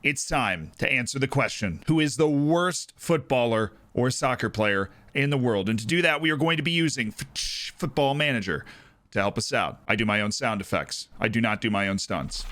It's time to answer the question, who is the worst footballer or soccer player in the world? And to do that, we are going to be using Football Manager to help us out. I do my own sound effects. I do not do my own stunts.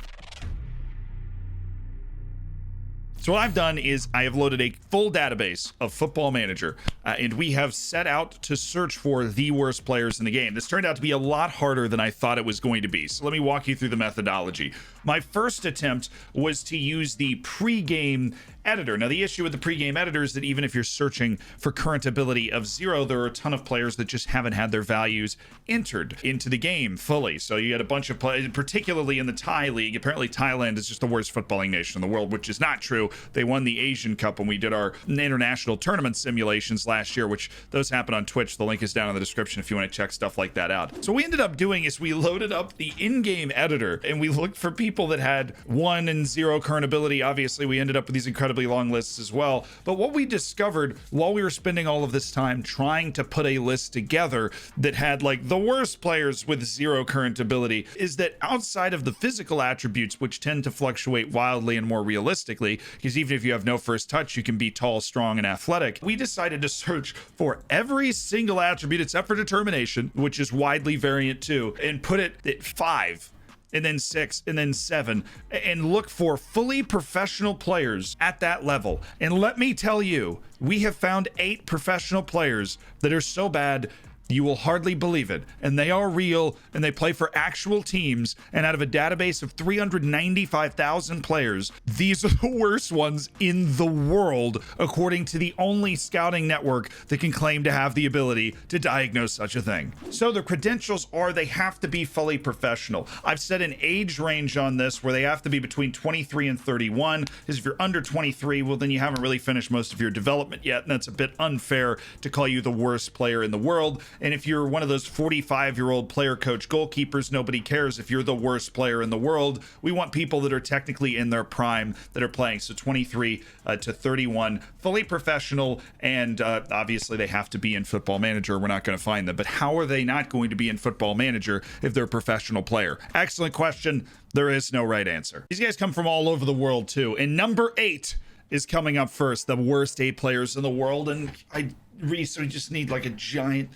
So what I've done is I have loaded a full database of Football Manager, and we have set out to search for the worst players in the game. This turned out to be a lot harder than I thought it was going to be. So let me walk you through the methodology. My first attempt was to use the pre-game editor. Now, the issue with the pre-game editor is that even if you're searching for current ability of 0, there are a ton of players that just haven't had their values entered into the game fully. So you had a bunch of players, particularly in the Thai league. Apparently, Thailand is just the worst footballing nation in the world, which is not true. They won the Asian Cup when we did our international tournament simulations last year, which those happen on Twitch. The link is down in the description if you want to check stuff like that out. So what we ended up doing is we loaded up the in-game editor and we looked for people that had 1 and 0 current ability. Obviously, we ended up with these incredibly long lists as well. But what we discovered while we were spending all of this time trying to put a list together that had like the worst players with 0 current ability is that outside of the physical attributes, which tend to fluctuate wildly and more realistically, because even if you have no first touch, you can be tall, strong, and athletic, we decided to search for every single attribute except for determination, which is widely variant too, and put it at 5. And then 6, and then 7, and look for fully professional players at that level. And let me tell you, we have found 8 professional players that are so bad you will hardly believe it. And they are real, and they play for actual teams. And out of a database of 395,000 players, these are the worst ones in the world, according to the only scouting network that can claim to have the ability to diagnose such a thing. So the credentials are they have to be fully professional. I've set an age range on this where they have to be between 23 and 31. Because if you're under 23, well, then you haven't really finished most of your development yet. And that's a bit unfair to call you the worst player in the world. And if you're one of those 45-year-old player coach goalkeepers, nobody cares if you're the worst player in the world. We want people that are technically in their prime that are playing. So 23 to 31, fully professional, and obviously they have to be in Football Manager. We're not going to find them. But how are they not going to be in Football Manager if they're a professional player? Excellent question. There is no right answer. These guys come from all over the world too. And number 8 is coming up first, the worst 8 players in the world. And I just need like a giant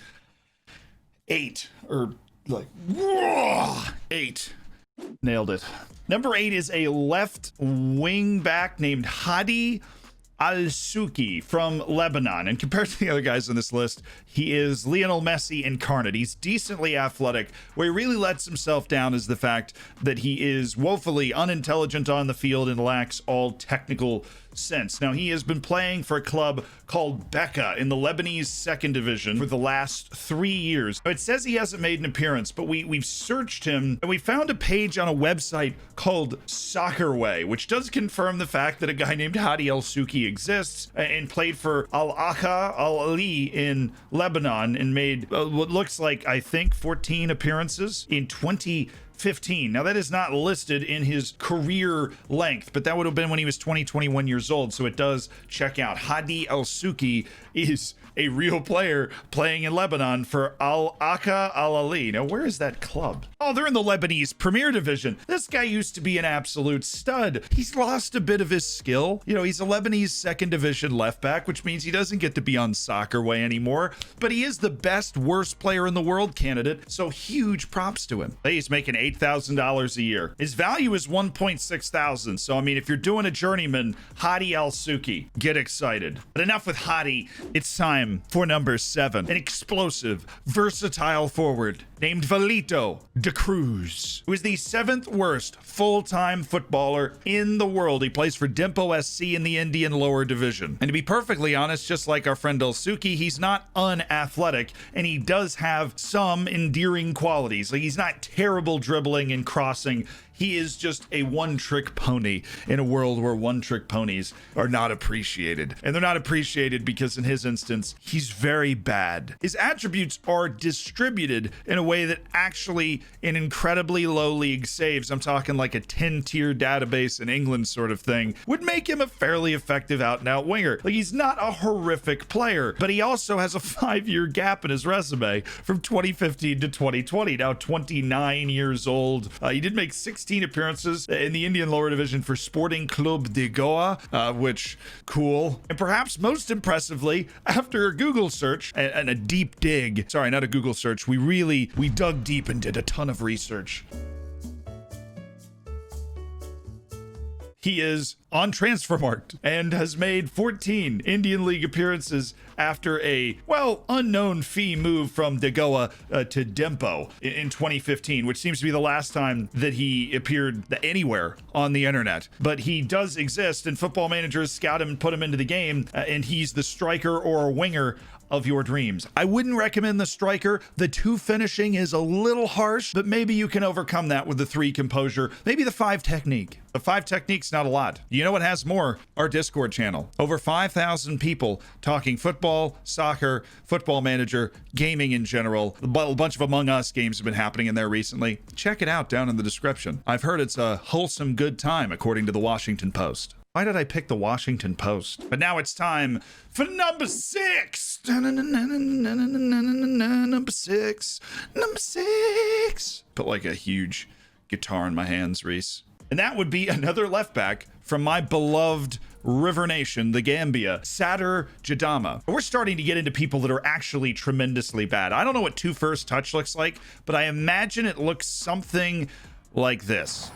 8 or like 8. Nailed it. Number 8 is a left wing back named Hadi Souki from Lebanon. And compared to the other guys on this list, he is Lionel Messi incarnate. He's decently athletic. Where he really lets himself down is the fact that he is woefully unintelligent on the field and lacks all technical sense. Now, he has been playing for a club called Beka in the Lebanese second division for the last 3 years. It says he hasn't made an appearance, but we've searched him and we found a page on a website called Soccer Way, which does confirm the fact that a guy named Hadi Souki exists and played for Al-Akha Al-Ali in Lebanon and made what looks like, I think, 14 appearances in 2015. Now, that is not listed in his career length, but that would have been when he was 21 years old. So it does check out. Hadi Souki is a real player playing in Lebanon for Al-Akha Al-Ali. Now, where is that club? Oh, they're in the Lebanese Premier Division. This guy used to be an absolute stud. He's lost a bit of his skill. You know, he's a Lebanese second division left back, which means he doesn't get to be on Soccer Way anymore, but he is the best worst player in the world candidate, so huge props to him. He's making $8,000 a year. His value is 1.6 thousand. So, I mean, if you're doing a journeyman, Hadi Souki, get excited. But enough with Hadi. It's time for number 7, an explosive, versatile forward named Velito de Cruz, who is the 7th worst full-time footballer in the world. He plays for Dimpo SC in the Indian lower division. And to be perfectly honest, just like our friend Souki, he's not unathletic, and he does have some endearing qualities. Like, he's not terrible dribbling and crossing. He is just a one-trick pony in a world where one-trick ponies are not appreciated. And they're not appreciated because in his instance, he's very bad. His attributes are distributed in a way that actually in incredibly low league saves, I'm talking like a 10-tier database in England sort of thing, would make him a fairly effective out-and-out winger. Like, he's not a horrific player, but he also has a 5-year gap in his resume from 2015 to 2020. Now 29 years old. He did make 16 16 appearances in the Indian lower division for Sporting Club de Goa, which, cool. And perhaps most impressively, after a Google search and a deep dig, sorry, not a Google search, we dug deep and did a ton of research. He is on Transfermarkt and has made 14 Indian League appearances after a, well, unknown fee move from De Goa to Dempo in 2015, which seems to be the last time that he appeared anywhere on the internet. But he does exist, and Football Managers scout him and put him into the game, and he's the striker or winger of your dreams. I wouldn't recommend the striker. The 2 finishing is a little harsh, but maybe you can overcome that with the 3 composure, maybe the 5 technique. The 5 technique's not a lot. You know what has more? Our Discord channel. Over 5,000 people talking football, soccer, Football Manager, gaming in general. A bunch of Among Us games have been happening in there recently. Check it out down in the description. I've heard it's a wholesome good time, according to the Washington Post. Why did I pick the Washington Post? But now it's time for number 6. Number 6. Number 6. Put like a huge guitar in my hands, Reese. And that would be another left back from my beloved River Nation, the Gambia, Satur Jadama. We're starting to get into people that are actually tremendously bad. I don't know what 2 first touch looks like, but I imagine it looks something like this.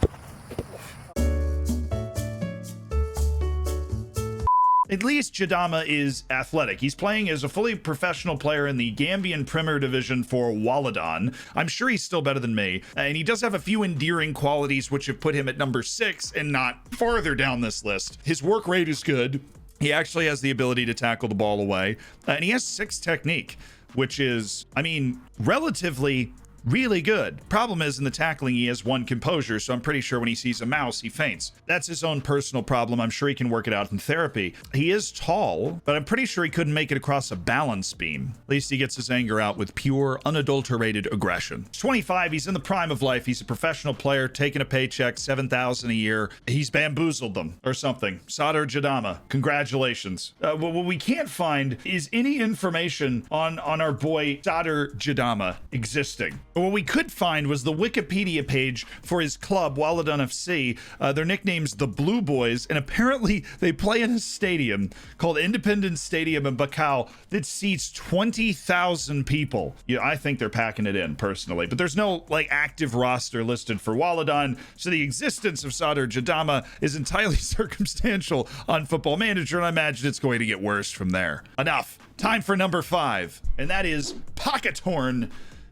At least Jadama is athletic. He's playing as a fully professional player in the Gambian Premier Division for Waranong. I'm sure he's still better than me. And he does have a few endearing qualities which have put him at number 6 and not farther down this list. His work rate is good. He actually has the ability to tackle the ball away. And he has 6 technique, which is, I mean, relatively really good. Problem is, in the tackling, he has 1 composure, so I'm pretty sure when he sees a mouse, he faints. That's his own personal problem. I'm sure he can work it out in therapy. He is tall, but I'm pretty sure he couldn't make it across a balance beam. At least he gets his anger out with pure, unadulterated aggression. He's 25. He's in the prime of life. He's a professional player, taking a paycheck, $7,000 a year. He's bamboozled them or something. Satur Jadama, congratulations. What we can't find is any information on our boy Satur Jadama existing. What we could find was the Wikipedia page for his club, Waranong FC. Their nickname's the Blue Boys, and apparently they play in a stadium called Independence Stadium in Beka that seats 20,000 people. Yeah, I think they're packing it in, personally. But there's no, like, active roster listed for Waranong, so the existence of Satur Jadama is entirely circumstantial on Football Manager, and I imagine it's going to get worse from there. Enough. Time for number 5, and that is Pakorn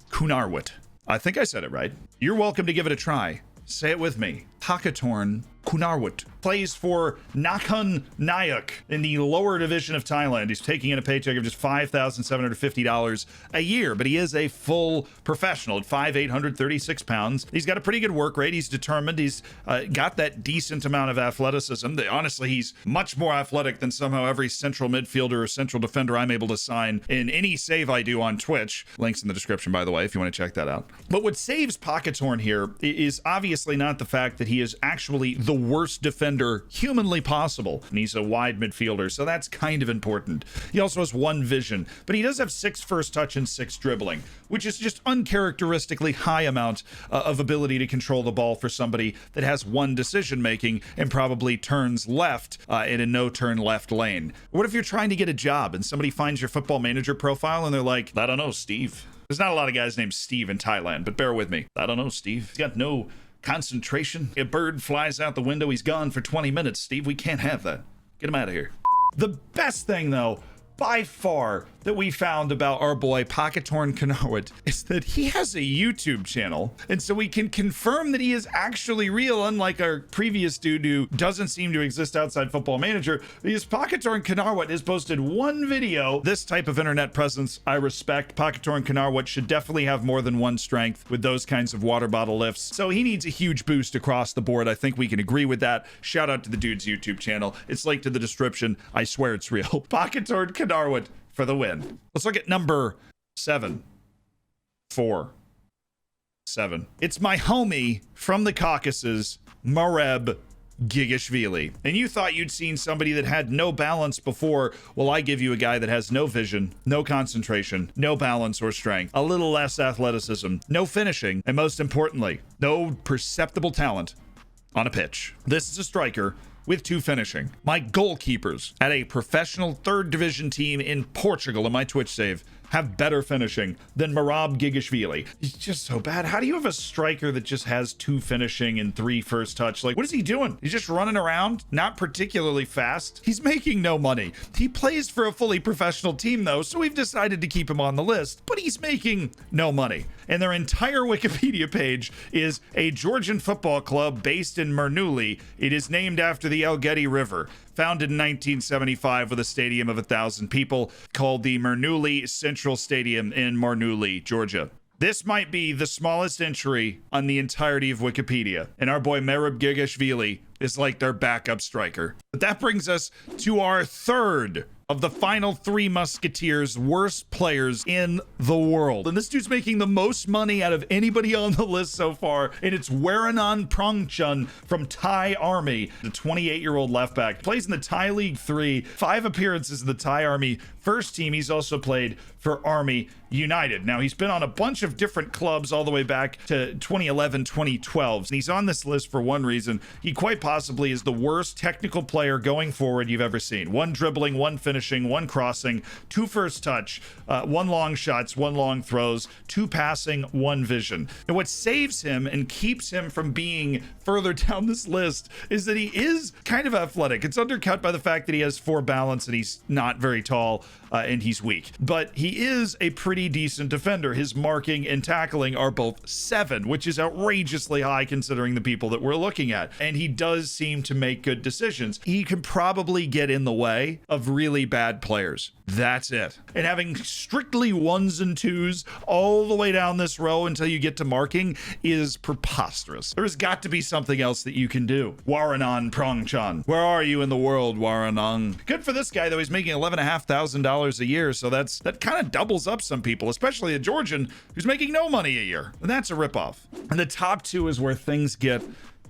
Kunarwut. I think I said it right. You're welcome to give it a try. Say it with me. Pakorn Kunarwut plays for Nakhon Nayok in the lower division of Thailand. He's taking in a paycheck of just $5,750 a year, but he is a full professional at 5'836 pounds. He's got a pretty good work rate. He's determined. He's got that decent amount of athleticism. Honestly, he's much more athletic than somehow every central midfielder or central defender I'm able to sign in any save I do on Twitch. Links in the description, by the way, if you want to check that out. But what saves Pakorn here is obviously not the fact that he is actually the worst defender humanly possible, and he's a wide midfielder, so that's kind of important. He also has 1 vision, but he does have 6 first touch and 6 dribbling, which is just uncharacteristically high amount of ability to control the ball for somebody that has 1 decision making and probably turns left in a no turn left lane. What if you're trying to get a job and somebody finds your Football Manager profile and they're like, I don't know, Steve. There's not a lot of guys named Steve in Thailand, but bear with me. I don't know, Steve. He's got no concentration. A bird flies out the window, he's gone for 20 minutes. Steve, we can't have that. Get him out of here. The best thing, though, by far, that we found about our boy Pakorn Kunarwut is that he has a YouTube channel, and so we can confirm that he is actually real, unlike our previous dude who doesn't seem to exist outside Football Manager, because Pakorn Kunarwut has posted 1 video. This type of internet presence I respect. Pakorn Kunarwut should definitely have more than 1 strength with those kinds of water bottle lifts, so he needs a huge boost across the board. I think we can agree with that. Shout out to the dude's YouTube channel. It's linked in the description. I swear it's real. Pakorn Kunarwut for the win. Let's look at number 7. 4. 7. It's my homie from the Caucasus, Marab Gigishvili. And you thought you'd seen somebody that had no balance before. Well, I give you a guy that has no vision, no concentration, no balance or strength, a little less athleticism, no finishing, and most importantly, no perceptible talent on a pitch. This is a striker with 2 finishing. My goalkeepers at a professional 3rd division team in Portugal in my Twitch save have better finishing than Marab Gigishvili. He's just so bad. How do you have a striker that just has 2 finishing and 3 first touch? Like, what is he doing? He's just running around, not particularly fast. He's making no money. He plays for a fully professional team though, so we've decided to keep him on the list, but he's making no money. And their entire Wikipedia page is a Georgian football club based in Marnuli. It is named after the Elgeti River. Founded in 1975 with a stadium of 1,000 people called the Marnuli Central Stadium in Marnuli, Georgia. This might be the smallest entry on the entirety of Wikipedia, and our boy Marab Gigishvili is like their backup striker. But that brings us to our 3rd of the final 3 Musketeers' worst players in the world. And this dude's making the most money out of anybody on the list so far, and it's Waranong Prongchan from Thai Army, the 28-year-old left back. Plays in the Thai League 3, 5 appearances in the Thai Army first team. He's also played for Army United. Now, he's been on a bunch of different clubs all the way back to 2011, 2012. And he's on this list for one reason. He quite possibly is the worst technical player going forward you've ever seen. 1 dribbling, 1 finishing, 1 crossing, 2 first touch, 1 long shots, 1 long throws, 2 passing, 1 vision. And what saves him and keeps him from being further down this list is that he is kind of athletic. It's undercut by the fact that he has 4 balance and he's not very tall and he's weak. But he is a pretty decent defender. His marking and tackling are both 7, which is outrageously high considering the people that we're looking at. And he does seem to make good decisions. He can probably get in the way of really bad players. That's it. And having strictly 1s and 2s all the way down this row until you get to marking is preposterous. There's got to be something else that you can do. Waranong Prongchan. Where are you in the world, Waranong? Good for this guy, though. He's making $11,500 a year, so that kind of doubles up some people, especially a Georgian who's making no money a year. And that's a ripoff. And the top 2 is where things get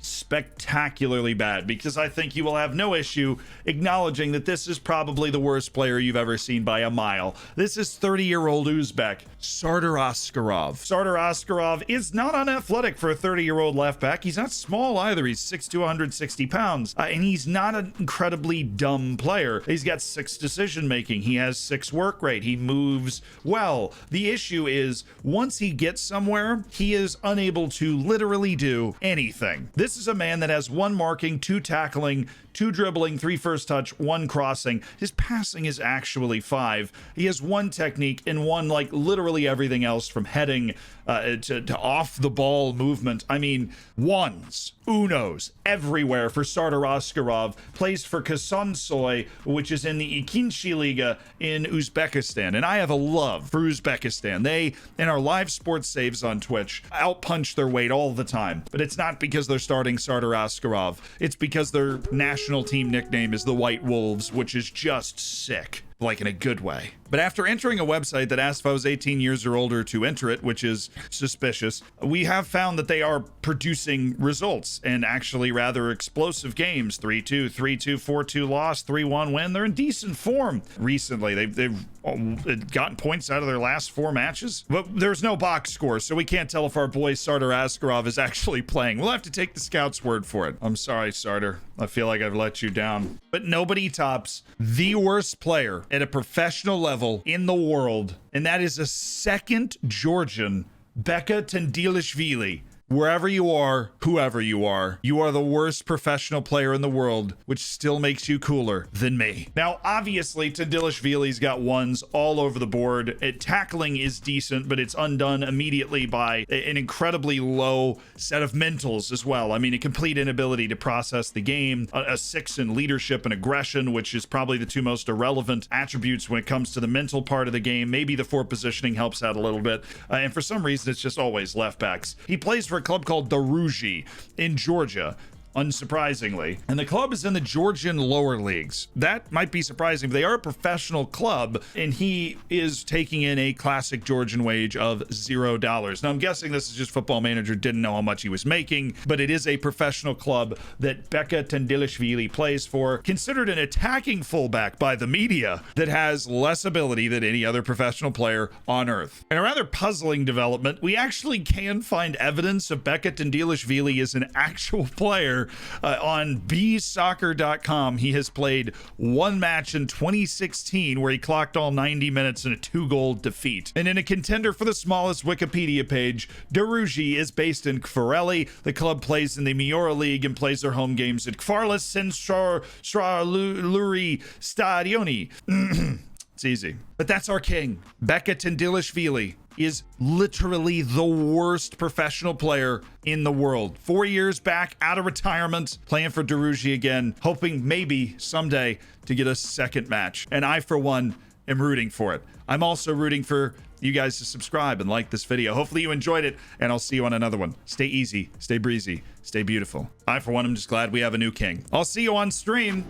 spectacularly bad, because I think you will have no issue acknowledging that this is probably the worst player you've ever seen by a mile. This is 30-year-old Uzbek, Sardo Askarov. Sardo Askarov is not unathletic for a 30-year-old left back. He's not small either. He's 6'2", 160 pounds, and he's not an incredibly dumb player. He's got 6 decision making. He has 6 work rate. He moves well. The issue is once he gets somewhere, he is unable to literally do anything. This is a man that has 1 marking, 2 tackling, 2 dribbling, 3 first touch, 1 crossing. His passing is actually 5. He has 1 technique and 1, like, literally everything else from heading to off the ball movement. I mean, 1s, unos everywhere for Sardo Askarov. Plays for Kasansoy, which is in the Ikinci Liga in Uzbekistan. And I have a love for Uzbekistan. They, in our live sports saves on Twitch, outpunch their weight all the time. But it's not because they're starting Sardo Askarov. It's because their national team nickname is the White Wolves, which is just sick. Like in a good way. But after entering a website that asked if I was 18 years or older to enter it, which is suspicious, we have found that they are producing results and actually rather explosive games. 3-2, 3-2, 4-2 loss, 3-1 win. They're in decent form recently. They've gotten points out of their last 4 matches, but there's no box score, so we can't tell if our boy Sardo Askarov is actually playing. We'll have to take the scout's word for it. I'm sorry, Sardo. I feel like I've let you down. But nobody tops the worst player at a professional level in the world, and that is a 2nd Georgian, Beka Tandilashvili. Wherever you are, whoever you are the worst professional player in the world, which still makes you cooler than me. Now, obviously, Tandilashvili's got 1s all over the board. Tackling is decent, but it's undone immediately by an incredibly low set of mentals as well. I mean, a complete inability to process the game, a 6 in leadership and aggression, which is probably the 2 most irrelevant attributes when it comes to the mental part of the game. Maybe the 4 positioning helps out a little bit. And for some reason, it's just always left backs. He plays for a club called Daruji in Georgia, unsurprisingly, and the club is in the Georgian lower leagues. That might be surprising, but they are a professional club, and he is taking in a classic Georgian wage of $0. Now, I'm guessing this is just Football Manager didn't know how much he was making, but it is a professional club that Beka Tandilashvili plays for, considered an attacking fullback by the media that has less ability than any other professional player on earth. In a rather puzzling development, we actually can find evidence of Beka Tandilashvili as an actual player here on bsoccer.com. He has played one match in 2016 where he clocked all 90 minutes in a 2-goal defeat. And in a contender for the smallest Wikipedia page, Daruji is based in Kvareli. The club plays in the Miura League and plays their home games at Kvarlis Luri Stadioni. It's easy. But that's our king. Beka Tandilashvili is literally the worst professional player in the world. 4 years back, out of retirement, playing for Daruji again, hoping maybe someday to get a second match. And I, for one, am rooting for it. I'm also rooting for you guys to subscribe and like this video. Hopefully you enjoyed it, and I'll see you on another one. Stay easy, stay breezy, stay beautiful. I, for one, am just glad we have a new king. I'll see you on stream.